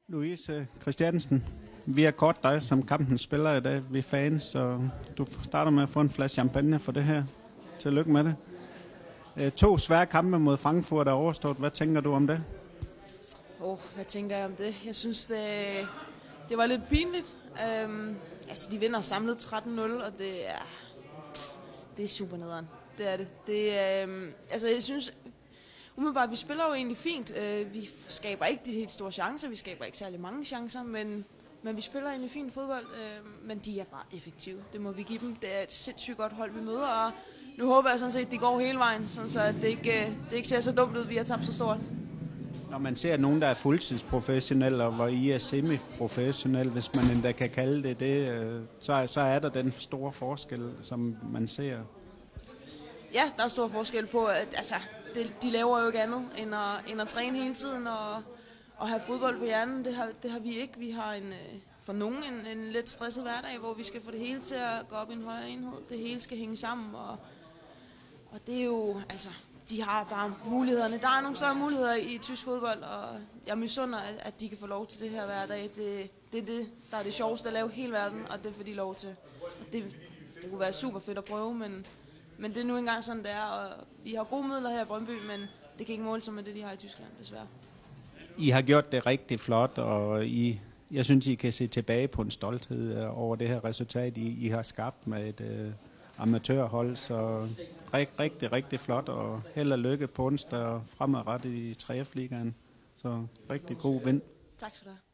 Louise Christiansen, vi har kort dig som kampens spiller i dag. Vi er fans, så du starter med at få en flaske champagne for det her. Tillykke med det. 2 svære kampe mod Frankfurt er overstået. Hvad tænker du om det? Hvad tænker jeg om det? Jeg synes, det var lidt pinligt. De vinder samlet 13-0, og det er super nederen. Det er det. Jeg synes, umiddelbart, vi spiller jo egentlig fint. Vi skaber ikke de helt store chancer, vi skaber ikke særlig mange chancer, men vi spiller egentlig fint fodbold, men de er bare effektive. Det må vi give dem. Det er et sindssygt godt hold, vi møder, og nu håber jeg sådan set, at de går hele vejen, sådan så at det ikke ser så dumt ud, vi har tabt så stort. Når man ser nogen, der er fuldtidsprofessionelle, og hvor I er semiprofessionelle, hvis man endda kan kalde det, så er der den store forskel, som man ser. Ja, der er stor forskel på, at de laver jo ikke andet end at træne hele tiden og have fodbold på hjernen. Det har vi ikke. Vi har for nogen en lidt stresset hverdag, hvor vi skal få det hele til at gå op i en højere enhed. Det hele skal hænge sammen, og det er jo, de har bare mulighederne. Der er nogle større muligheder i tysk fodbold, og jeg misunder, at de kan få lov til det her hver dag. Det er det, der er det sjoveste at lave hele verden, og det får de lov til. Og det kunne være super fedt at prøve, men det er nu engang sådan, det er, og vi har gode midler her i Brøndby, men det kan ikke måle sig med det, de har i Tyskland, desværre. I har gjort det rigtig flot, og jeg synes, I kan se tilbage på en stolthed over det her resultat, I har skabt med et amatørhold, så rigtig, rigtig flot, og held og lykke på onsdag og fremadrettet i 3F-ligaen. Så rigtig god vind. Tak skal du have.